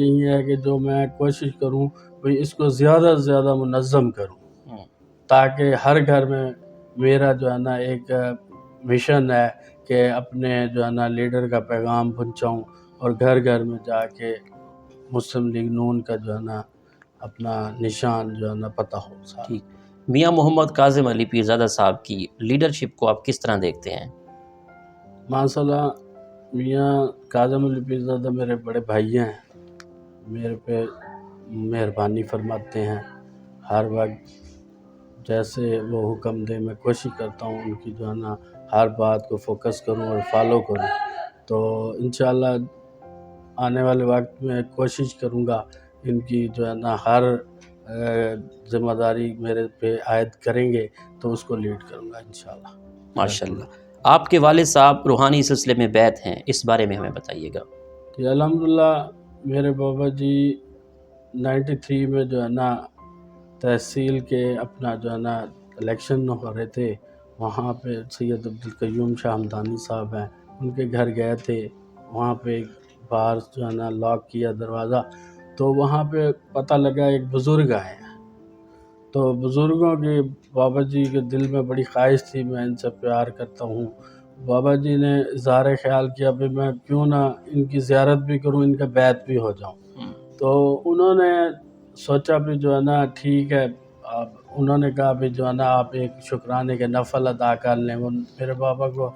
یہی ہے کہ جو میں کوشش کروں بھئی اس کو زیادہ سے زیادہ منظم کروں، تاکہ ہر گھر میں میرا جو ہے نا ایک مشن ہے کہ اپنے جو ہے نا لیڈر کا پیغام پہنچاؤں اور گھر گھر میں جا کے مسلم لیگ نون کا جو ہے نا اپنا نشان جو ہے نا پتہ ہو سارا۔ ٹھیک، میاں محمد کاظم علی پیرزادہ صاحب کی لیڈرشپ کو آپ کس طرح دیکھتے ہیں؟ ماشاء اللہ میاں کاظم علی پیرزادہ میرے بڑے بھائی ہیں، میرے پہ مہربانی فرماتے ہیں، ہر وقت جیسے وہ حکم دے میں کوشش کرتا ہوں ان کی جو ہے نا ہر بات کو فوکس کروں اور فالو کروں، تو انشاءاللہ آنے والے وقت میں کوشش کروں گا ان کی جو ہے نا ہر ذمہ داری میرے پہ عائد کریں گے تو اس کو لیڈ کروں گا انشاءاللہ۔ ماشاءاللہ، آپ کے والد صاحب روحانی سلسلے میں بیعت ہیں، اس بارے میں ہمیں بتائیے گا۔ جی الحمدللہ میرے بابا جی 93 میں جو ہے نا تحصیل کے اپنا جو ہے نا الیکشن ہو رہے تھے، وہاں پہ سید عبدالقیوم شاہ ہمدانی صاحب ہیں، ان کے گھر گئے تھے، وہاں پہ باہر جو ہے نا لاک کیا دروازہ، تو وہاں پہ پتہ لگا ایک بزرگ آئے ہیں، تو بزرگوں کی بابا جی کے دل میں بڑی خواہش تھی میں ان سے پیار کرتا ہوں، بابا جی نے اظہار خیال کیا بھی میں کیوں نہ ان کی زیارت بھی کروں، ان کا بیعت بھی ہو جاؤں، تو انہوں نے سوچا بھی جو ہے نا ٹھیک ہے، انہوں نے کہا بھی جو ہے نا آپ ایک شکرانے کے نفل ادا کر لیں، وہ میرے بابا کو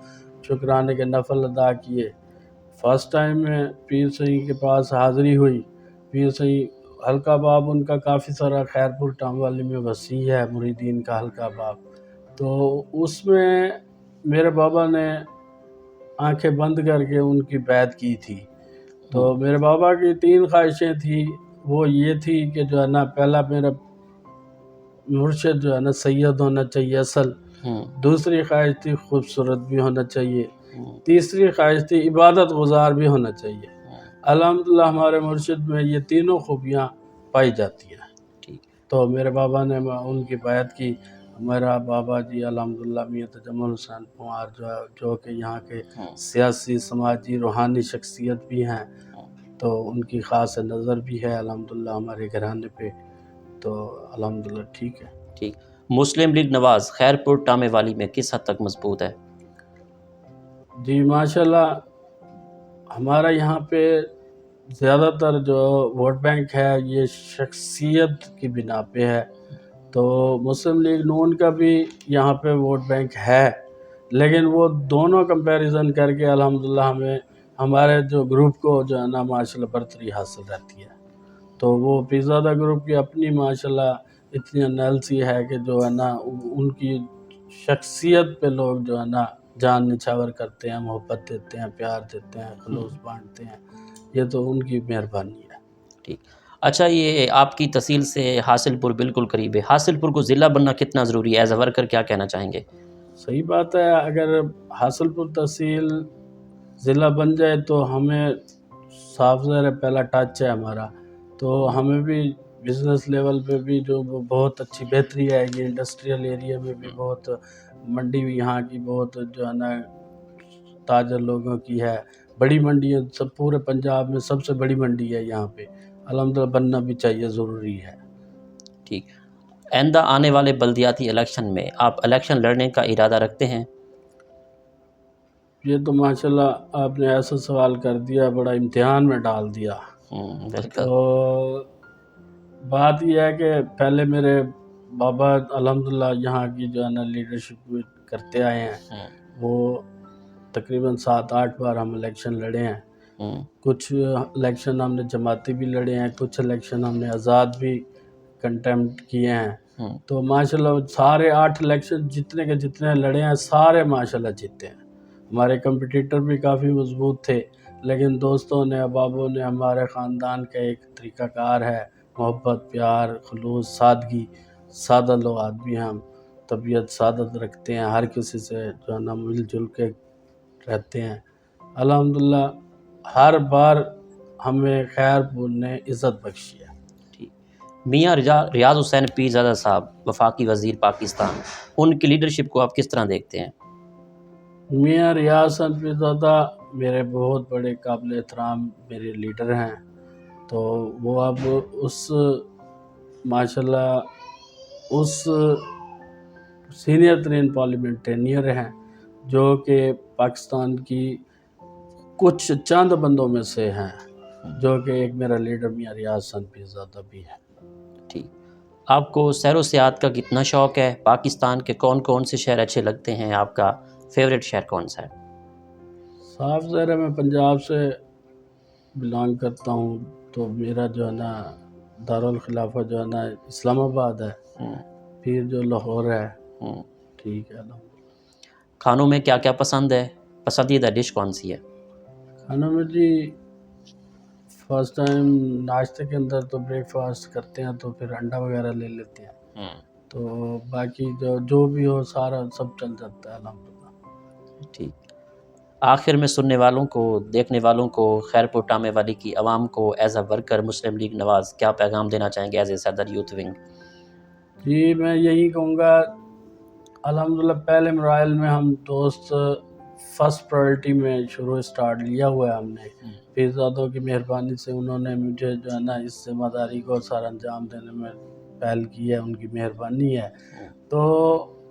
شکرانے کے نفل ادا کیے۔ فرسٹ ٹائم میں پیر سئی کے پاس حاضری ہوئی، پیر سئی حلقہ باب ان کا کافی سارا خیرپور ٹام والی میں وسیع ہے مریدین کا حلقہ باب، تو اس میں میرے بابا نے آنکھیں بند کر کے ان کی بیعت کی تھی، تو میرے بابا کی 3 خواہشیں تھیں، وہ یہ تھی کہ جو ہے نا پہلا میرا مرشد جو ہے نا سید ہونا چاہیے اصل، دوسری خواہش تھی خوبصورت بھی ہونا چاہیے، تیسری خواہش تھی عبادت گزار بھی ہونا چاہیے۔ الحمدللہ ہمارے مرشد میں یہ تینوں خوبیاں پائی جاتی ہیں، تو میرے بابا نے ان کی بیعت کی۔ میرا بابا جی الحمدللہ میاں تجمل حسین پوار جو کہ یہاں کے سیاسی سماجی روحانی شخصیت بھی ہیں، تو ان کی خاص نظر بھی ہے الحمدللہ ہمارے گھرانے پہ، تو الحمدللہ ٹھیک ہے۔ ٹھیک، مسلم لیگ نواز خیرپور ٹامے والی میں کس حد تک مضبوط ہے؟ جی ماشاءاللہ ہمارا یہاں پہ زیادہ تر جو ووٹ بینک ہے یہ شخصیت کی بنا پہ ہے، تو مسلم لیگ نون کا بھی یہاں پہ ووٹ بینک ہے، لیکن وہ دونوں کمپیریزن کر کے الحمدللہ ہمیں ہمارے جو گروپ کو جو ہے نا ماشاءاللہ برتری حاصل رہتی ہے، تو وہ پیرزادہ گروپ کی اپنی ماشاءاللہ اتنی انالیسی ہے کہ جو ہے نا ان کی شخصیت پہ لوگ جو ہے نا جان نچھاور کرتے ہیں، محبت دیتے ہیں، پیار دیتے ہیں، خلوص بانٹتے ہیں، یہ تو ان کی مہربانی ہے۔ ٹھیک، اچھا یہ آپ کی تحصیل سے حاصل پور بالکل قریب ہے، حاصل پور کو ضلع بننا کتنا ضروری ہے؟ ایز اے ورکر کیا کہنا چاہیں گے؟ صحیح بات ہے، اگر حاصل پور تحصیل ضلع بن جائے تو ہمیں صاف ظاہر ہے پہلا ٹچ ہے ہمارا، تو ہمیں بھی بزنس لیول پہ بھی جو بہت اچھی بہتری آئے گی، انڈسٹریل ایریا میں بھی بہت، منڈی بھی یہاں کی بہت جو ہے نا تاجر لوگوں کی ہے، بڑی منڈی ہے، سب پورے پنجاب میں سب سے بڑی منڈی ہے یہاں پہ، الحمدللہ بننا بھی چاہیے، ضروری ہے۔ ٹھیک، آئندہ آنے والے بلدیاتی الیکشن میں آپ الیکشن لڑنے کا ارادہ رکھتے ہیں؟ یہ تو ماشاءاللہ آپ نے ایسا سوال کر دیا، بڑا امتحان میں ڈال دیا، بالکل۔ تو بات یہ ہے کہ پہلے میرے بابا الحمدللہ یہاں کی جو ہے نا لیڈرشپ کرتے آئے ہیں، وہ تقریباً 7-8 بار ہم الیکشن لڑے ہیں، کچھ الیکشن ہم نے جماعتی بھی لڑے ہیں، کچھ الیکشن ہم نے آزاد بھی کنٹیمپٹ کیے ہیں، تو ماشاءاللہ سارے 8 الیکشن جتنے کے جتنے لڑے ہیں سارے ماشاءاللہ جیتے ہیں، ہمارے کمپٹیٹر بھی کافی مضبوط تھے، لیکن دوستوں نے احبابوں نے، ہمارے خاندان کا ایک طریقہ کار ہے، محبت، پیار، خلوص، سادگی، سادہ لوگ آدمی ہیں ہم، طبیعت سعادت رکھتے ہیں، ہر کسی سے جو ہے نا مل جل کے رہتے ہیں، الحمدللہ ہر بار ہمیں خیر پور نے عزت بخشی ہے۔ میاں ریاض حسین پیرزادہ صاحب وفاقی وزیر پاکستان، ان کی لیڈرشپ کو آپ کس طرح دیکھتے ہیں؟ میاں ریاض حسین پیرزادہ میرے بہت بڑے قابل احترام میرے لیڈر ہیں، تو وہ اب اس ماشاءاللہ اس سینئر ترین پارلیمنٹینئر ہیں جو کہ پاکستان کی کچھ چند بندوں میں سے ہیں، جو کہ ایک میرا لیڈر میاں ریاض حسن پیرزادہ بھی ہے۔ ٹھیک، آپ کو سیر و سیاحت کا کتنا شوق ہے؟ پاکستان کے کون کون سے شہر اچھے لگتے ہیں؟ آپ کا فیوریٹ شہر کون سا ہے؟ صاف ظاہر ہے میں پنجاب سے بلانگ کرتا ہوں، تو میرا جو ہے نا دارالخلافہ جو ہے نا اسلام آباد ہے، پھر جو لاہور ہے۔ ٹھیک ہے، کھانوں میں کیا کیا پسند ہے؟ پسندیدہ ڈش کون سی ہے؟ کھانا میں جی فرسٹ ٹائم ناشتے کے اندر تو بریک فاسٹ کرتے ہیں تو پھر انڈا وغیرہ لے لیتے ہیں، تو باقی جو بھی ہو سارا سب چل جاتا ہے الحمدللہ۔ ٹھیک، آخر میں سننے والوں کو، دیکھنے والوں کو، خیرپور ٹامے والی کی عوام کو as a worker Muslim League Nawaz کیا پیغام دینا چاہیں گے ایز اے صدر یوتھ ونگ؟ جی میں یہی کہوں گا، الحمدللہ پہلے مراحل میں ہم دوست فرسٹ پرائرٹی میں اسٹارٹ لیا ہوا ہے ہم نے، پیرزادوں کی مہربانی سے انہوں نے مجھے جو ہے نا اس ذمہ داری کو سر انجام دینے میں پہل کی ہے، ان کی مہربانی ہے۔ تو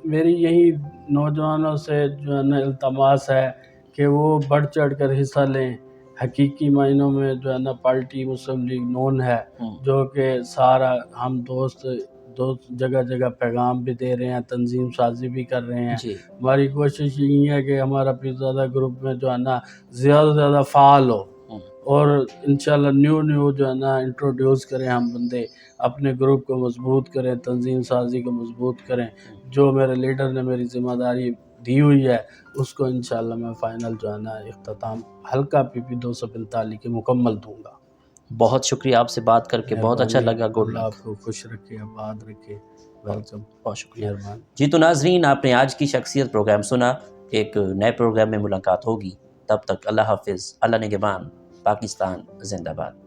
میری یہی نوجوانوں سے جو ہے نا التماس ہے کہ وہ بڑھ چڑھ کر حصہ لیں، حقیقی معنوں میں جو ہے نا پارٹی مسلم لیگ نون ہے، جو کہ سارا ہم دوست جگہ جگہ پیغام بھی دے رہے ہیں، تنظیم سازی بھی کر رہے ہیں۔ ہماری کوشش یہی ہے کہ ہمارا پیرزادہ گروپ میں جو ہے نا زیادہ سے زیادہ فعال ہو، اور انشاءاللہ نیو جو ہے نا انٹروڈیوس کریں ہم بندے، اپنے گروپ کو مضبوط کریں، تنظیم سازی کو مضبوط کریں۔ جو میرے لیڈر نے میری ذمہ داری دی ہوئی ہے اس کو انشاءاللہ میں فائنل جو ہے نا اختتام حلقہ PP 245 کے مکمل دوں گا۔ بہت شکریہ، آپ سے بات کر کے بہت اچھا لگا۔ گڈ اللہ لک، آپ کو خوش رکھے، آباد رکھے۔ ویلکم، بہت شکریہ۔ مہربان۔ جی تو ناظرین، آپ نے آج کی شخصیت پروگرام سنا، ایک نئے پروگرام میں ملاقات ہوگی، تب تک اللہ حافظ، اللہ نگہبان، پاکستان زندہ باد۔